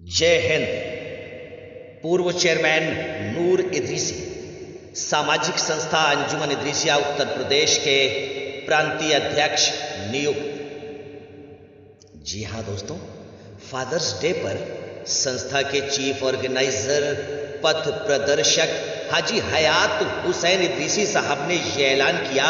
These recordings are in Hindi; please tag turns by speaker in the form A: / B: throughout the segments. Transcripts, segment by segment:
A: जय हिंद। पूर्व चेयरमैन नूर इदरीसी सामाजिक संस्था अंजुमन इदरीसिया उत्तर प्रदेश के प्रांतीय अध्यक्ष नियुक्त। जी हाँ दोस्तों, फादर्स डे पर संस्था के चीफ ऑर्गेनाइजर पथ प्रदर्शक हाजी हयात हुसैन इदरीसी साहब ने यह ऐलान किया।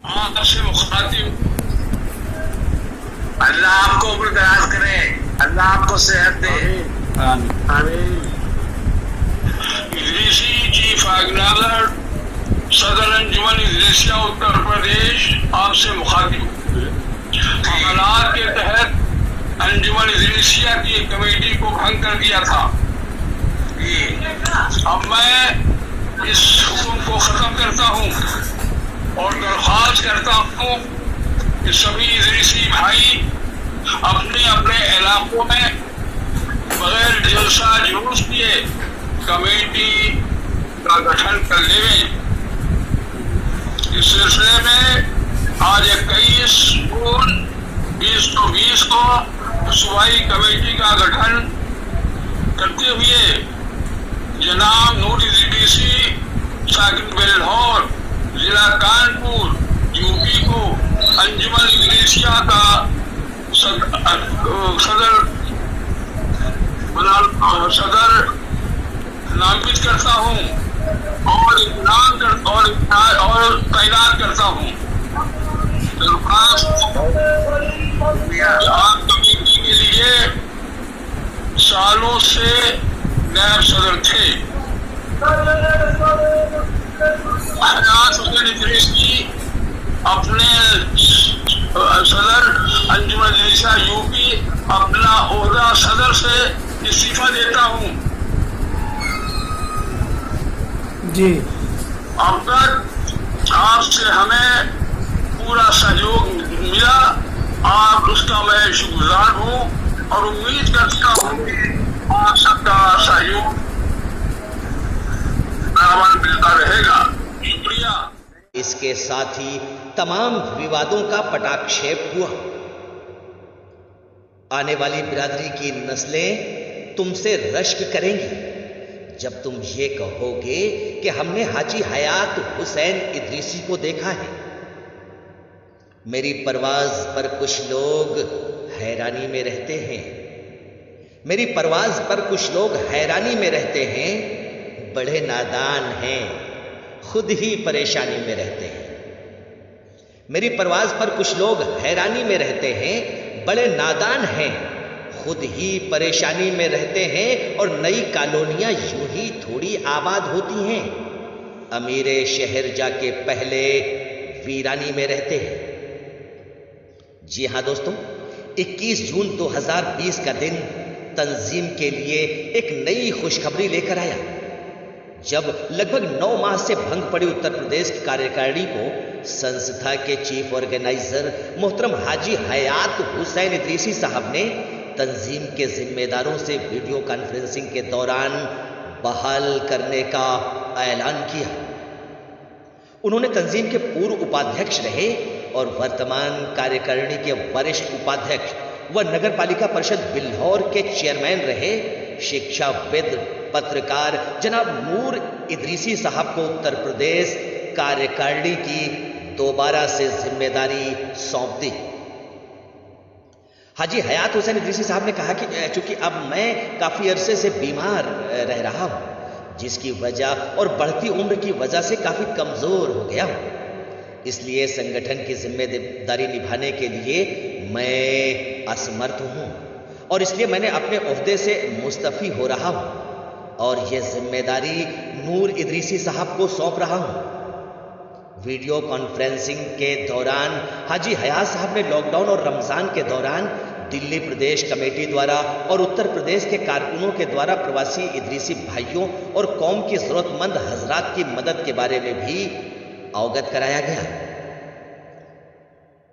B: आपसे मुखातिब अल्लाह आपको उम्र दराज करे, अल्लाह आपको सेहत दे। आमीन। इदरीसी चीफ ऑर्गेनाइजर सदर अंजुमन इदरीसिया उत्तर प्रदेश आपसे मुखातिब। हालात के तहत अंजुमन इदरीसिया की कमेटी को भंग कर दिया था। अब मैं इस हुक्म को खत्म करता हूँ और दरख्वास्त करता हूँ कि सभी इदरीसी भाई अपने अपने इलाकों में बगैर जलसा जुलूस किए कमेटी का गठन कर लें। इस सिलसिले में आज 21 जून 2020 को सूबाई कमेटी का गठन करते हुए जनाब नूर इदरीसी साकिन बिल्हौर जिला कानपुर यूपी को अंजुमन इदरीसिया का सदर नामित करता हूँ और तैनात करता हूँ। आप कमेटी के लिए सालों से नायब सदर थे। हयात हुसैन इदरीसी अपने सदर अंजुमन इदरीसिया यूपी अपना ओहदा सदर से इस्तीफा देता हूँ।
C: जी,
B: अब तक आपसे हमें पूरा सहयोग मिला, आप उसका मैं शुक्रगुजार हूँ और उम्मीद करता हूँ कि आप सबका सहयोग बराबर मिलता रहेगा। शुक्रिया।
A: इसके साथ ही तमाम विवादों का पटाक्षेप हुआ। आने वाली बिरादरी की नस्लें तुमसे रश्क करेंगी जब तुम ये कहोगे कि हमने हाजी हयात हुसैन इदरीसी को देखा है। मेरी परवाज पर कुछ लोग हैरानी में रहते हैं। मेरी परवाज पर कुछ लोग हैरानी में रहते हैं। बड़े नादान हैं, खुद ही परेशानी में रहते हैं। मेरी परवाज पर कुछ लोग हैरानी में रहते हैं, बड़े नादान हैं, खुद ही परेशानी में रहते हैं और नई कॉलोनियां यूं ही थोड़ी आबाद होती हैं। अमीरे शहर जाके पहले वीरानी में रहते हैं। जी हाँ दोस्तों, 21 जून 2020 का दिन तंजीम के लिए एक नई खुशखबरी लेकर आया, जब लगभग 9 माह से भंग पड़ी उत्तर प्रदेश की कार्यकारिणी को संस्था के चीफ ऑर्गेनाइजर मोहतरम हाजी हयात हुसैन इदरीसी साहब ने तंजीम के जिम्मेदारों से वीडियो कॉन्फ्रेंसिंग के दौरान बहाल करने का ऐलान किया। उन्होंने तंजीम के पूर्व उपाध्यक्ष रहे और वर्तमान कार्यकारिणी के वरिष्ठ उपाध्यक्ष व नगर पालिका परिषद बिल्हौर के चेयरमैन रहे शिक्षाविद पत्रकार जनाब नूर इदरीसी साहब को उत्तर प्रदेश कार्यकारिणी की दोबारा से जिम्मेदारी सौंप दी। हाजी हयात हुसैन इदरीसी साहब ने कहा कि चूंकि अब मैं काफ़ी अरसे से बीमार रह रहा हूँ, जिसकी वजह और बढ़ती उम्र की वजह से काफ़ी कमज़ोर हो गया हूँ, इसलिए संगठन की जिम्मेदारी निभाने के लिए मैं असमर्थ हूँ और इसलिए मैंने अपने ओहदे से मुस्तफ़ी हो रहा हूँ और यह जिम्मेदारी नूर इदरीसी साहब को सौंप रहा हूँ। वीडियो कॉन्फ्रेंसिंग के दौरान हाजी हयात साहब ने लॉकडाउन और रमज़ान के दौरान दिल्ली प्रदेश कमेटी द्वारा और उत्तर प्रदेश के कारकुनों के द्वारा प्रवासी इदरीसी भाइयों और कौम की ज़रूरतमंद हजरात की मदद के बारे में भी अवगत कराया गया।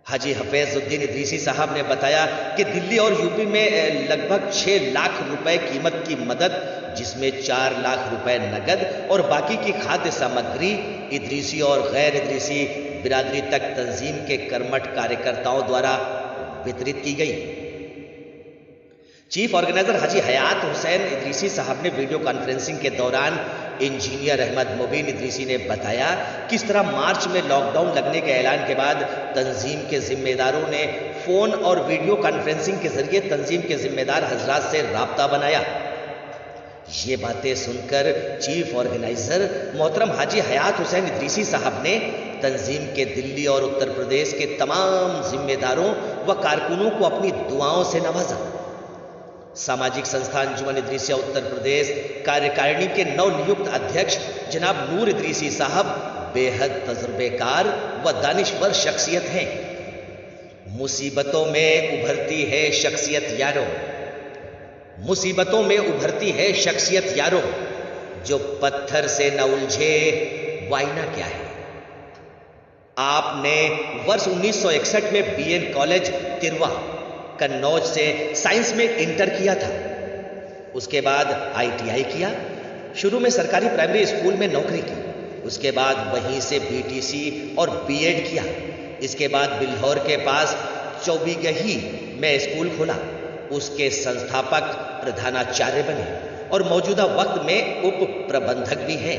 A: हाजी हफीजुद्दीन इदरीसी साहब ने बताया कि दिल्ली और यूपी में लगभग 6 लाख रुपए कीमत की मदद, जिसमें 4 लाख रुपए नकद और बाकी की खाद्य सामग्री इदरीसी और गैर इदरीसी बिरादरी तक तंजीम के कर्मठ कार्यकर्ताओं द्वारा वितरित की गई। चीफ ऑर्गेनाइजर हाजी हयात हुसैन इदरीसी साहब ने वीडियो कॉन्फ्रेंसिंग के दौरान इंजीनियर अहमद मुबीन इदरीसी ने बताया किस तरह मार्च में लॉकडाउन लगने के ऐलान के बाद तंजीम के जिम्मेदारों ने फोन और वीडियो कॉन्फ्रेंसिंग के जरिए तंजीम के जिम्मेदार हजरात से राब्ता बनाया। ये बातें सुनकर चीफ ऑर्गेनाइजर मोहतरम हाजी हयात हुसैन इदरीसी साहब ने तंजीम के दिल्ली और उत्तर प्रदेश के तमाम जिम्मेदारों व कारकुनों को अपनी दुआओं से नवाजा। सामाजिक संस्था अंजुमन इदरीसिया उत्तर प्रदेश कार्यकारिणी के नवनियुक्त अध्यक्ष जनाब नूर इदरीसी साहब बेहद तजुर्बेकार व दानिशवर शख्सियत हैं। मुसीबतों में उभरती है शख्सियत यारो, मुसीबतों में उभरती है शख्सियत यारो, जो पत्थर से न उलझे वाइना क्या है। आपने वर्ष 1961 में बीएन कॉलेज तिरवा कन्नौज से साइंस में इंटर किया था। उसके बाद आईटीआई किया। शुरू में सरकारी प्राइमरी स्कूल में नौकरी की। उसके बाद वहीं से बीटीसी और बीएड किया। इसके बाद बिल्हौर के पास चौबीगही में स्कूल खोला। उसके संस्थापक प्रधानाचार्य बने और मौजूदा वक्त में उप प्रबंधक भी हैं।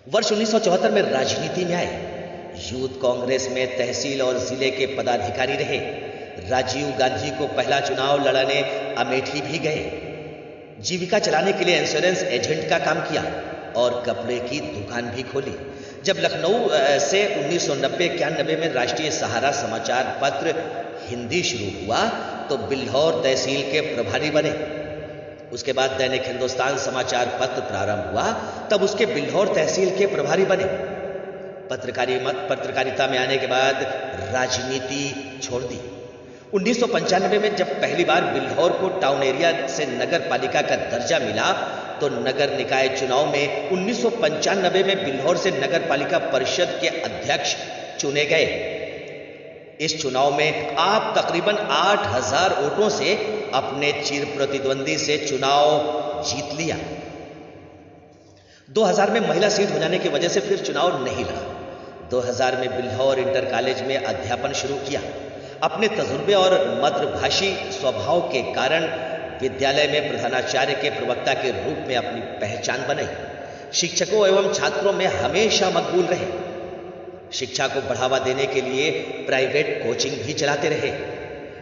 A: वर्ष 1974 में राजनीति में आए। यूथ कांग्रेस में तहसील और जिले के पदाधिकारी रहे। राजीव गांधी को पहला चुनाव लड़ाने अमेठी भी गए। जीविका चलाने के लिए इंश्योरेंस एजेंट का काम किया और कपड़े की दुकान भी खोली। जब लखनऊ से 1990-91 में राष्ट्रीय सहारा समाचार पत्र हिंदी शुरू हुआ तो बिल्हौर तहसील के प्रभारी बने। उसके बाद दैनिक हिंदुस्तान समाचार पत्र प्रारंभ हुआ, तब उसके बिल्हौर तहसील के प्रभारी बने। पत्रकारिता में आने के बाद राजनीति छोड़ दी। 1995 में जब पहली बार बिल्हौर को टाउन एरिया से नगर पालिका का दर्जा मिला तो नगर निकाय चुनाव में 1995 में बिल्हौर से नगर पालिका परिषद के अध्यक्ष चुने गए। इस चुनाव में आप तकरीबन 8000 वोटों से अपने चिर प्रतिद्वंदी से चुनाव जीत लिया। 2000 में महिला सीट हो जाने की वजह से फिर चुनाव नहीं लड़ा। 2000 में बिल्हौर इंटर कॉलेज में अध्यापन शुरू किया। अपने तजुर्बे और मद्रभाषी स्वभाव के कारण विद्यालय में प्रधानाचार्य के प्रवक्ता के रूप में अपनी पहचान बनाई। शिक्षकों एवं छात्रों में हमेशा मकबूल रहे। शिक्षा को बढ़ावा देने के लिए प्राइवेट कोचिंग भी चलाते रहे।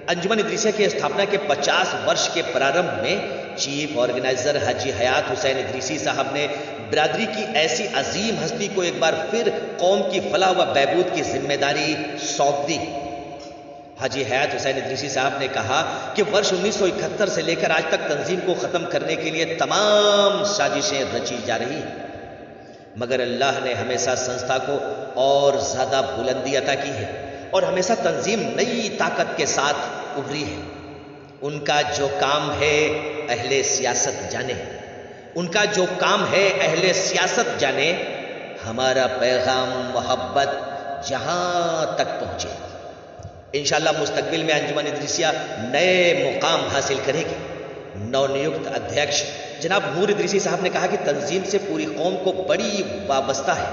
A: अंजुमन इदरीसिया की स्थापना के 50 वर्ष के प्रारंभ में चीफ ऑर्गेनाइजर हाजी हयात हुसैन इदरीसी साहब ने बिरादरी की ऐसी अजीम हस्ती को एक बार फिर कौम की फलाह व बहबूद की जिम्मेदारी सौंप दी। हाजी हयात हुसैन इदरीसी साहब ने कहा कि वर्ष 1971 से लेकर आज तक तंजीम को ख़त्म करने के लिए तमाम साजिशें रची जा रही हैं, मगर अल्लाह ने हमेशा संस्था को और ज़्यादा बुलंदी अता की है और हमेशा तंजीम नई ताकत के साथ उभरी है। उनका जो काम है अहले सियासत जाने, उनका जो काम है अहले सियासत जाने। हमारा पैगाम मोहब्बत जहाँ तक पहुँचे। इंशाअल्लाह मुस्तकबिल में अंजुमन इदरीसिया नए मुकाम हासिल करेगी। नवनियुक्त अध्यक्ष जनाब नूर इदरीसी साहब ने कहा कि तंजीम से पूरी कौम को बड़ी वाबस्ता है।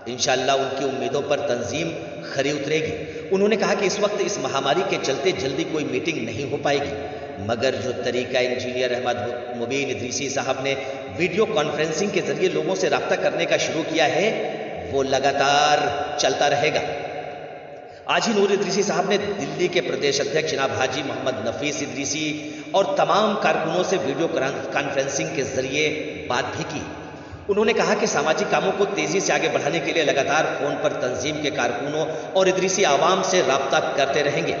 A: इंशाअल्लाह उनकी उम्मीदों पर तंजीम खरी उतरेगी। उन्होंने कहा कि इस वक्त इस महामारी के चलते जल्दी कोई मीटिंग नहीं हो पाएगी, मगर जो तरीका इंजीनियर अहमद मुबीन इदरीसी साहब ने वीडियो कॉन्फ्रेंसिंग के जरिए लोगों से रब्ता करने का शुरू किया है वो लगातार चलता रहेगा। आज ही नूर इदरीसी साहब ने दिल्ली के प्रदेश अध्यक्ष जनाब हाजी मोहम्मद नफीस इदरीसी और तमाम कारकुनों से वीडियो कॉन्फ्रेंसिंग के जरिए बात भी की। उन्होंने कहा कि सामाजिक कामों को तेजी से आगे बढ़ाने के लिए लगातार फोन पर तंजीम के कारकुनों और इदरीसी आवाम से राब्ता करते रहेंगे।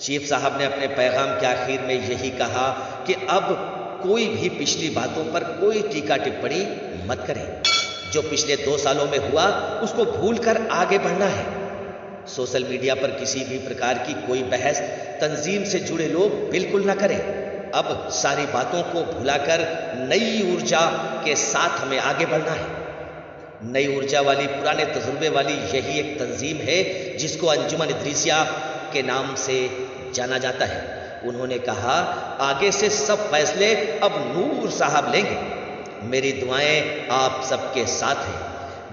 A: चीफ साहब ने अपने पैगाम के आखिर में यही कहा कि अब कोई भी पिछली बातों पर कोई टीका टिप्पणी मत करें। जो पिछले 2 सालों में हुआ उसको भूलकर आगे बढ़ना है। सोशल मीडिया पर किसी भी प्रकार की कोई बहस तंजीम से जुड़े लोग बिल्कुल ना करें। अब सारी बातों को भुलाकर नई ऊर्जा के साथ हमें आगे बढ़ना है। नई ऊर्जा वाली, पुराने तजुर्बे वाली यही एक तंजीम है जिसको अंजुमन इदरीसिया के नाम से जाना जाता है। उन्होंने कहा, आगे से सब फैसले अब नूर साहब लेंगे। मेरी दुआएं आप सबके साथ हैं।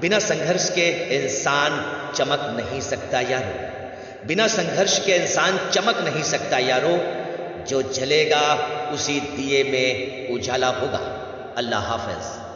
A: बिना संघर्ष के इंसान चमक नहीं सकता यारो। बिना संघर्ष के इंसान चमक नहीं सकता यारो। जो जलेगा उसी दिए में उजाला होगा। अल्लाह हाफ़िज़।